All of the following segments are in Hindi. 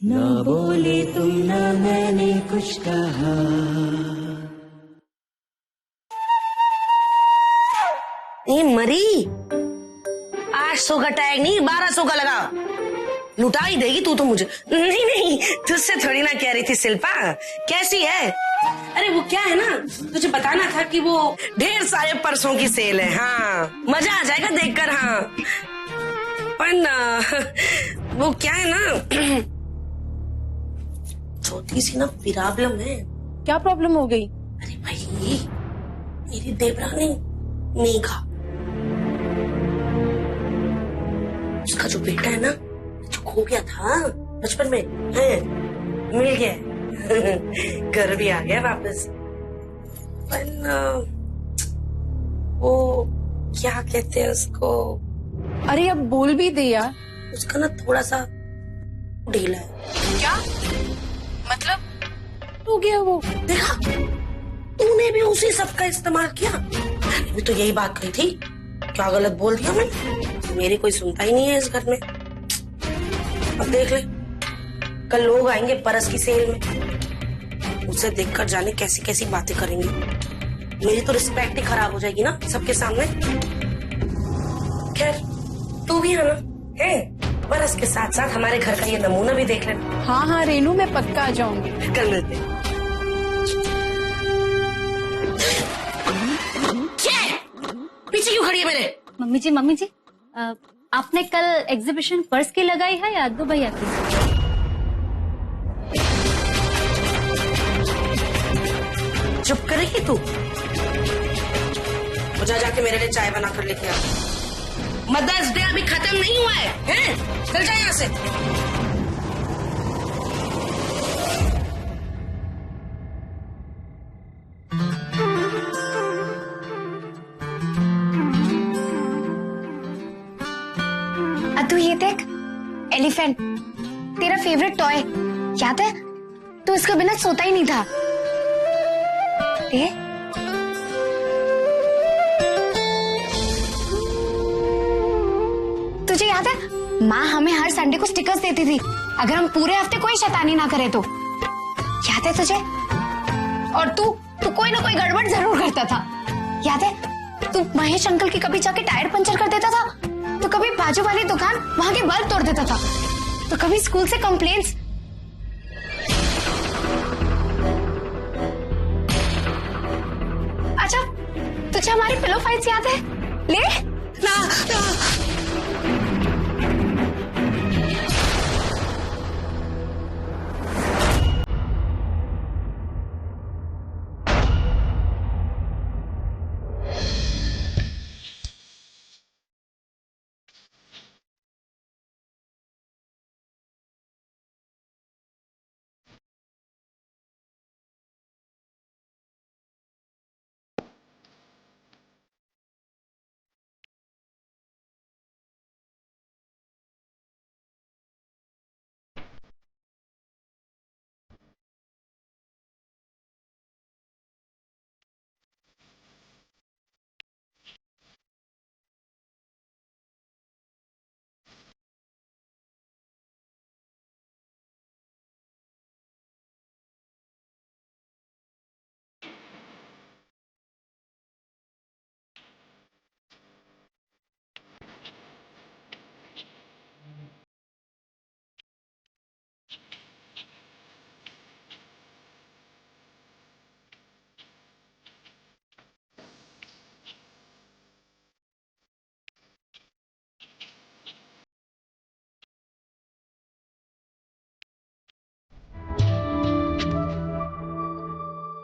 ना बोले तुम ना मैंने कुछ कहा। ये मरी 800 का टैग नहीं 1200 का लगा, लुटा ही देगी तू तो मुझे। नहीं नहीं तुझसे थोड़ी ना कह रही थी शिल्पा, कैसी है? अरे वो क्या है ना, तुझे बताना था कि वो ढेर सारे पर्सों की सेल है। हाँ मजा आ जाएगा देखकर। हाँ पर वो क्या है ना, छोटी सी ना प्रॉब्लम है। क्या प्रॉब्लम हो गई? अरे भाई मेरी देवरानी मेघा, उसका जो बेटा है ना जो खो गया था बचपन में, है मिल गया घर भी आ गया वापस। पर वो क्या कहते हैं उसको, अरे अब बोल भी दे यार। उसका ना थोड़ा सा ढीला है। क्या मतलब हो गया वो? देखा तूने भी उसी सब का इस्तेमाल किया। मैंने भी तो यही बात कही थी, क्या गलत बोल दिया मैं? मेरी कोई सुनता ही नहीं है इस घर में। अब देख ले कल लोग आएंगे परस की सेल में, उसे देखकर जाने कैसी कैसी बातें करेंगे। मेरी तो रिस्पेक्ट ही खराब हो जाएगी ना सबके सामने। खैर तू भी है ना, है परस के साथ साथ हमारे घर का ये नमूना भी देख लेना। हाँ हाँ रेनू मैं पक्का आ जाऊंगी। कल मिलते हैं। पीछे क्यों खड़ी है मेरे? मम्मी जी आपने कल एग्जीबिशन पर्स की लगाई है या अद्दू भैया की? चुप करेगी तू? जा जाके मेरे लिए चाय बना कर लेके आ। मदर्स डे अभी खत्म नहीं हुआ है, हैं? चल जा यहाँ से। अतु ये देख, एलिफेंट तेरा फेवरेट टॉय, याद है? तू इसके बिना सोता ही नहीं था। ये तुझे याद है माँ हमें हर संडे को स्टिकर्स देती थी अगर हम पूरे हफ्ते कोई शैतानी ना करे तो, याद है तुझे? और तू कोई ना कोई गड़बड़ जरूर करता था, याद है? तू महेश अंकल की कभी जाके टायर पंचर कर देता था, तो कभी बाजू वाली दुकान वहां के बल्ब तोड़ देता था, तो कभी स्कूल से कंप्लेंट्स। अच्छा तुझे हमारी पिलो फाइट्स याद है? ले ना।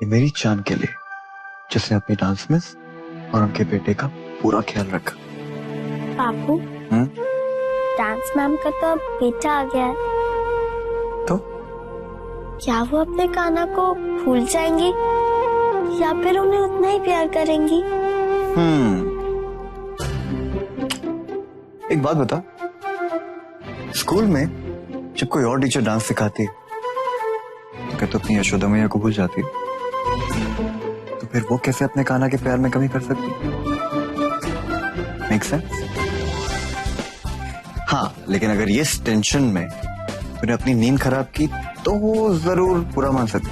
ये मेरी जान के लिए जिसने अपनी डांस में और उनके बेटे का पूरा ख्याल रखा। बापू डांस मैम का तो अब बेटा आ गया है, तो क्या वो अपने कान्हा को भूल जाएंगी या फिर उन्हें उतना ही प्यार करेंगी? एक बात बता, स्कूल में जब कोई और टीचर डांस सिखाती है तो क्या तो अपनी यशोदा मैया को भूल जाती है? तो फिर वो कैसे अपने कान्हा के प्यार में कमी कर सकती? Make sense? हाँ, लेकिन अगर ये टेंशन में तूने अपनी नींद खराब की तो वो जरूर बुरा मान सकते।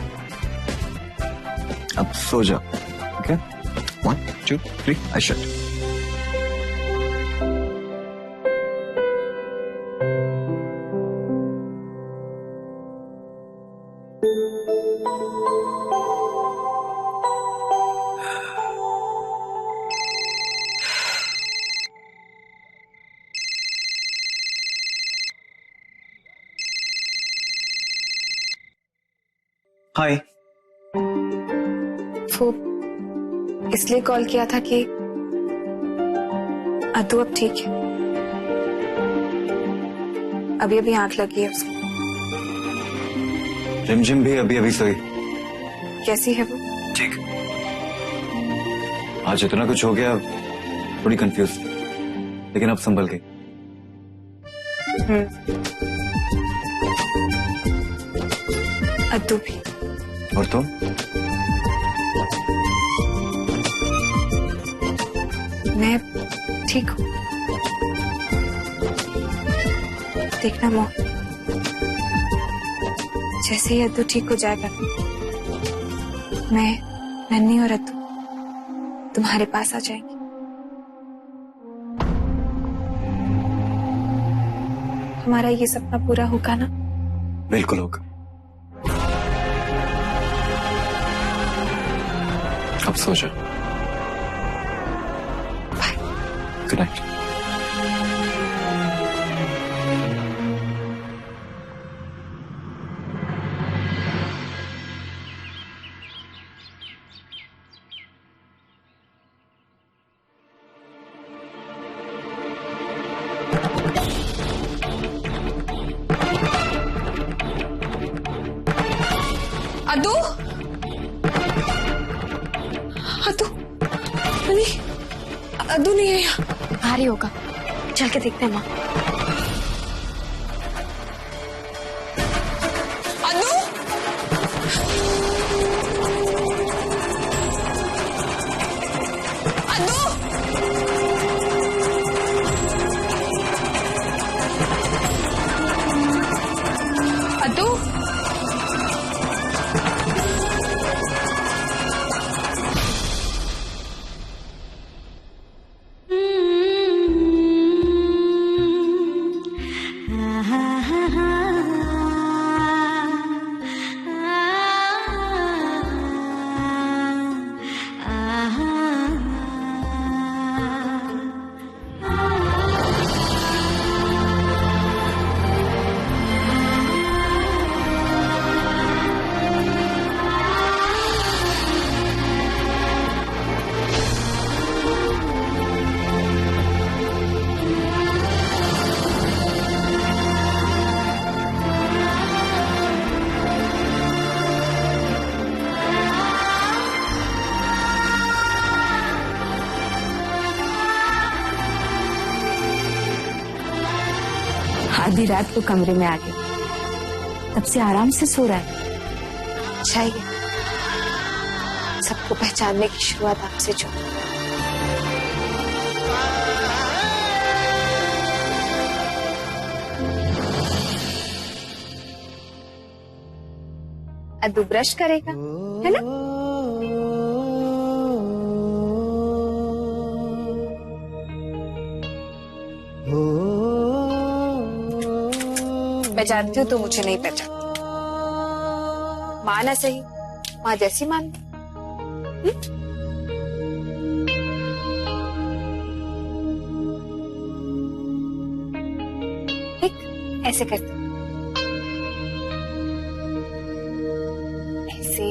अब सो जा, ओके? 1 2 3 I shut. हाय। वो इसलिए कॉल किया था कि अद्दू अब ठीक है। अभी अभी आंख लगी है उसको। रिमझिम भी अभी अभी सोई। कैसी है वो? ठीक। आज इतना कुछ हो गया, थोड़ी कंफ्यूज, लेकिन अब संभल गई। अद्दू भी। और तुम? मैं ठीक हूँ। देखना मोह, जैसे ही अद्दू ठीक हो जाएगा मैं, नन्ही और अद्दू तुम्हारे पास आ जाएंगे। हमारा ये सपना पूरा होगा ना? बिल्कुल होगा। अब सो जा। Good night. अद्दू, अद्दू नहीं, अद्दू नहीं है यहाँ। भारी होगा, चल के देखते हैं माँ। अद्दू, अद्दू, अद्दू, आधी रात को कमरे में आ गई, तब से आराम से सो रहा है। अच्छा ही है। सबको पहचानने की शुरुआत आपसे जो। अद्दू ब्रश करेगा, है ना? मैं जानती हूँ तू मुझे नहीं पहचान। माँ ना सही, माँ जैसी मान। ठीक, ऐसे करते हैं। ऐसे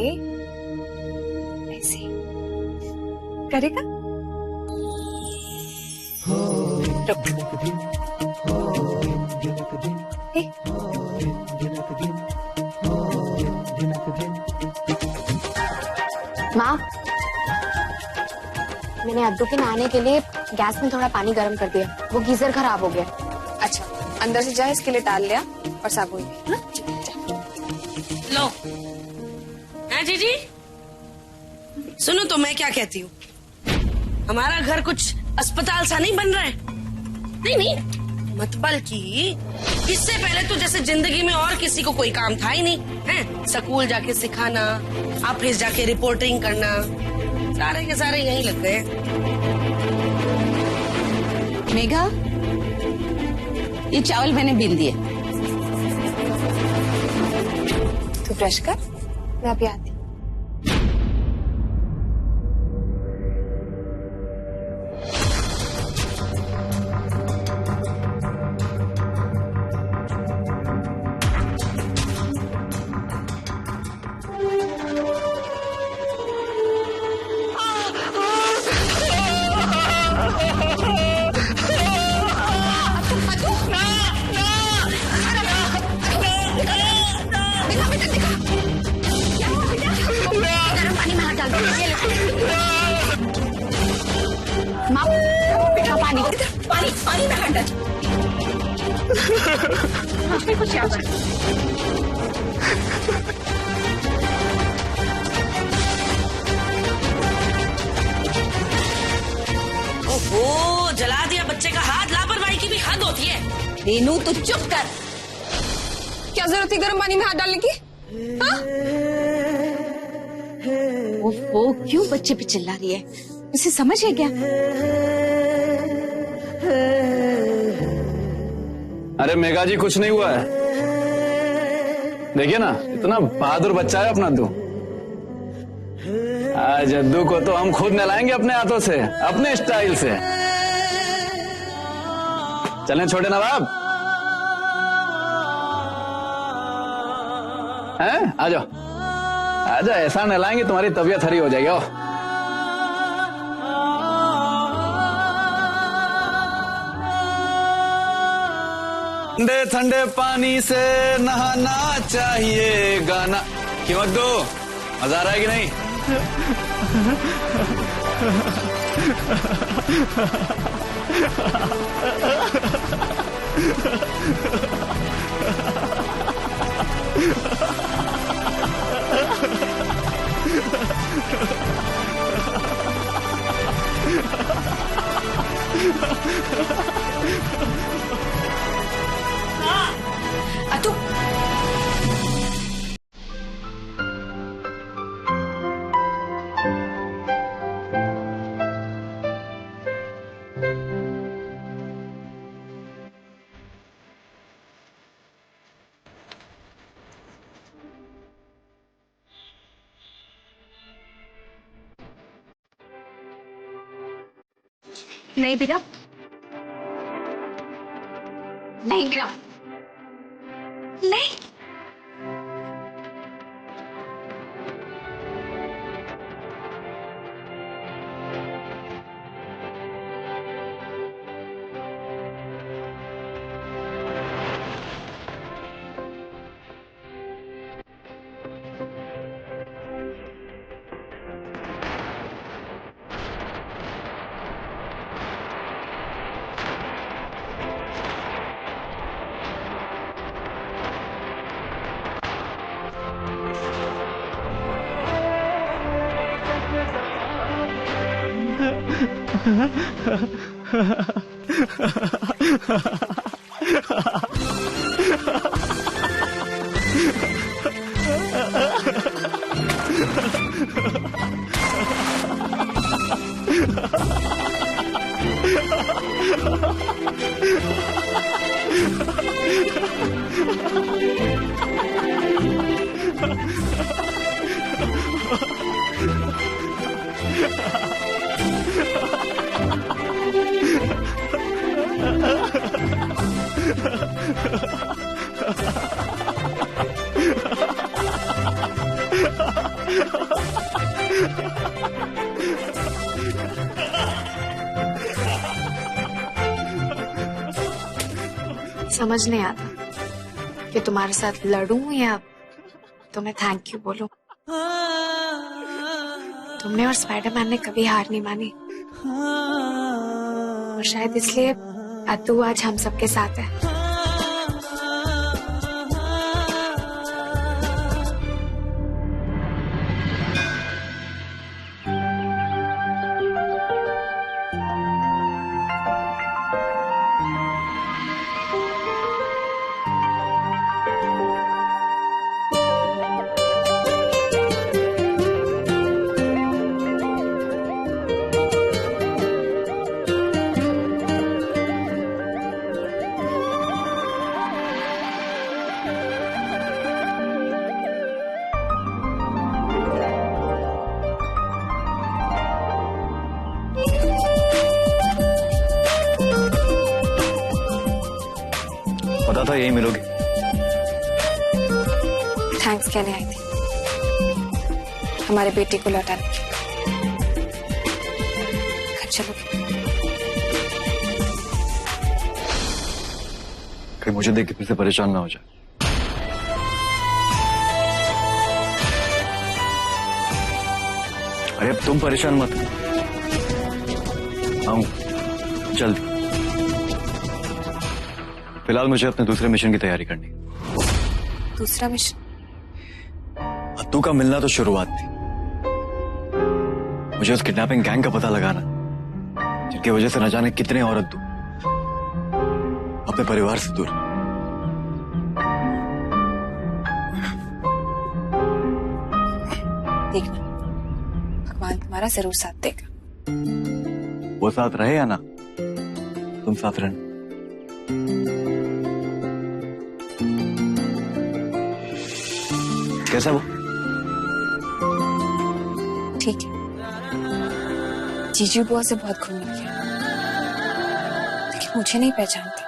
ऐसे करेगा। रुक। माँ, मैंने अद्दू के नहाने के लिए गैस में थोड़ा पानी गर्म कर दिया, वो गीजर खराब हो गया। अच्छा, अंदर से जा, इसके लिए डाल लिया और साबुन भी। लो। हाँ जीजी, सुनो तो मैं क्या कहती हूँ। हमारा घर कुछ अस्पताल सा नहीं बन रहा है। नहीं नहीं, मतबल की इससे पहले तो जैसे जिंदगी में और किसी को कोई काम था ही नहीं है। स्कूल जाके सिखाना, ऑफिस जाके रिपोर्टिंग करना, सारे के सारे यहीं लग गए। मेघा, ये चावल मैंने बिल दिए। तू ब्रश कर, मैं अभी आती। माँ, बेटा पानी पानी पानी में हटा। मुझे कुछ याद है। ओहो, जला दिया बच्चे का हाथ। लापरवाही की भी हद होती है। रेनू तू चुप कर। क्या जरूरत थी गर्म पानी में हाथ डालने की? हाँ? ओहो, क्यों बच्चे पे चिल्ला रही है? उसे समझ है क्या? अरे मेघा जी, कुछ नहीं हुआ है। देखिए ना, इतना बहादुर बच्चा है अपना दू। आज जद्दू को तो हम खुद नहलाएंगे अपने हाथों से, अपने स्टाइल से। चलें छोटे नवाब, हैं? आ जाओ, आ जाओ, ऐसा नहलाएंगे तुम्हारी तबीयत हरी हो जाएगी। आओ। ठंडे ठंडे पानी से नहाना चाहिए, गाना क्यों दो, मजा आ रहा है कि नहीं? अतु, नहीं बेटा, नहीं बेटा, नहीं। समझ नहीं आता कि तुम्हारे साथ लड़ूं या तुम्हें थैंक यू बोलूं। तुमने और स्पाइडरमैन ने कभी हार नहीं मानी और शायद इसलिए अतु आज हम सबके साथ है। था यही मिलोगी। थैंक्स कहने आई थी हमारे बेटे को लौटाने के लिए। घर चलोगे? कहीं मुझे देख के फिर से परेशान ना हो जाए। अरे अब तुम परेशान मत हो, आऊं जल्दी। फिलहाल मुझे अपने दूसरे मिशन की तैयारी करनी है। दूसरा मिशन? अद्दू का मिलना तो शुरुआत थी, मुझे उस किडनैपिंग गैंग का पता लगाना जिनकी वजह से न जाने कितने और अद्दू अपने परिवार से दूर। देखना भगवान तुम्हारा जरूर साथ देगा। वो साथ रहे या ना, तुम साथ रहना। कैसा वो? ठीक है। जीजू बुआ से बहुत घूम लिया, लेकिन मुझे नहीं पहचानता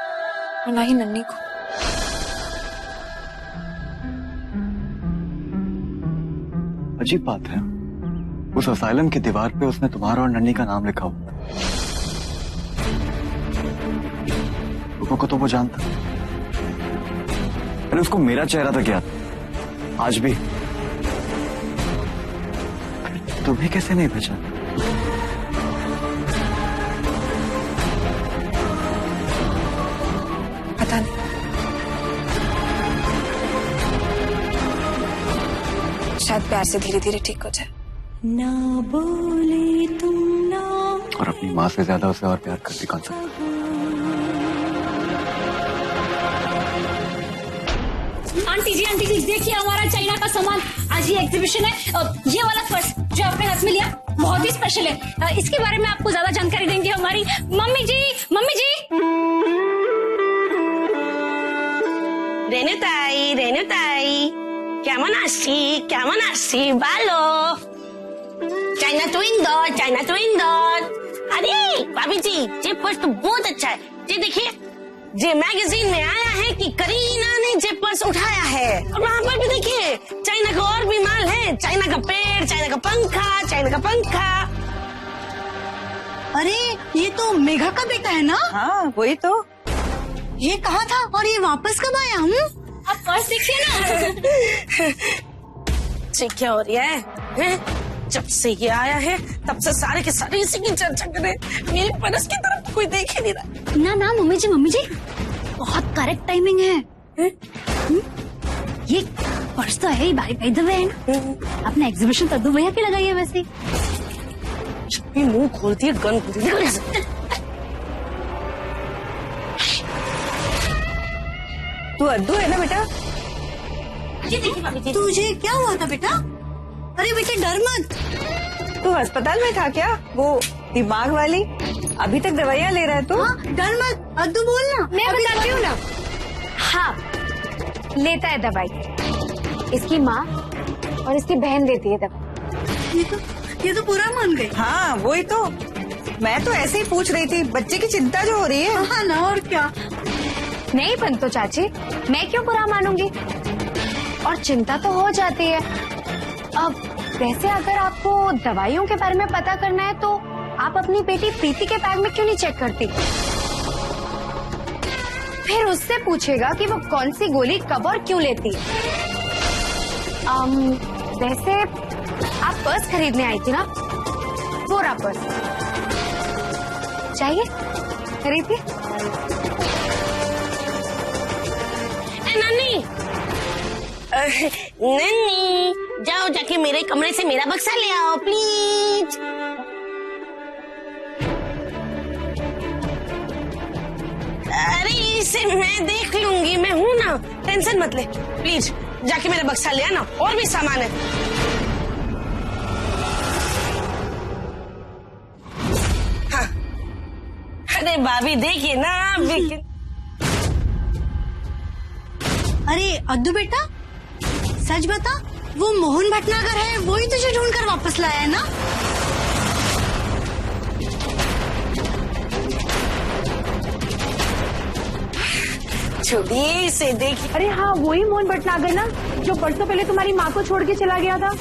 और ना ही नन्ही को। अजीब बात है, उस असाइलम की दीवार पे उसने तुम्हारा और नन्ही का नाम लिखा हुआ। को तो वो जानता, अरे उसको मेरा चेहरा तक याद, आज भी। तुम्हें कैसे नहीं पहचाना? पता नहीं, शायद प्यार से धीरे धीरे ठीक हो जाए। ना बोले तुम ना। और अपनी माँ से ज्यादा उसे और प्यार करती कौन सकता? आंटी जी देखिए हमारा चाइना का सामान। आज ये एग्जीबिशन है और ये वाला पर्स जो आपने हाथ में लिया बहुत ही स्पेशल है। इसके बारे में आपको ज्यादा जानकारी देंगे हमारी मम्मी जी। मम्मी जी, रेनुताई কেমন আসছি ভালো। चाइना तो इंदौर। अरे भाभी जी ये पर्स तो बहुत अच्छा है। ये देखिए, ये मैगजीन में आया है कि करीना ने ये पर्स उठाया है। और वहाँ पर भी देखिए चाइना का और भी माल है, चाइना का पेड़, चाइना का पंखा। अरे ये तो मेघा का बेटा है ना? हाँ वही तो। ये कहा था और ये वापस कब आया? आप पर्स देखिए ना। क्या हो रहा है? जब से ये आया है तब से सारे के सारे इसी की चर्चा करें। मेरे पर्स की तरफ कोई देख ही नहीं रहा। ना मम्मी जी बहुत करेक्ट टाइमिंग है। ये पर्स तो है ही बाय द वे है ना। आपने एग्जीबिशन तद्दू भैया की लगाई है वैसे। जब भी मुंह खोलती है गन खोलती है। तू अद्दू है ना बेटा? तुझे क्या हुआ था बेटा? अरे बेटे डर मत। तू अस्पताल में था क्या? वो दिमाग वाली अभी तक दवाइयाँ ले रहा है तू? हाँ, डर मत, अद्दू बोलना। मैं बताती हूँ ना। हाँ लेता है दवाई, इसकी माँ और इसकी बहन देती है दवाई। ये तो पूरा मान गई। हाँ वही तो, मैं तो ऐसे ही पूछ रही थी, बच्चे की चिंता जो हो रही है। हाँ ना, और क्या। नहीं पंतो चाची, मैं क्यों बुरा मानूंगी, और चिंता तो हो जाती है। अब वैसे अगर आपको दवाइयों के बारे में पता करना है तो आप अपनी बेटी प्रीति के बैग में क्यों नहीं चेक करती? फिर उससे पूछेगा कि वो कौन सी गोली कब और क्यों लेती है। वैसे आप पर्स खरीदने आई थी ना, वो रहा पर्स, चाहिए खरीदिए। नन्नी जाओ जाके मेरे कमरे से मेरा बक्सा ले आओ प्लीज। अरे इसे मैं देख लूंगी, मैं हूं ना, टेंशन मत ले। प्लीज जाके मेरा बक्सा ले आना, और भी सामान है। हाँ। अरे भाभी देखिए ना। अरे अद्दू बेटा सच बता, वो मोहन भटनागर है, वो ही तुझे ढूंढ कर वापस लाया है ना? छोड़िए इसे, देखिए। अरे हाँ, वही मोहन भटनागर ना जो परसों पहले तुम्हारी माँ को छोड़ के चला गया था।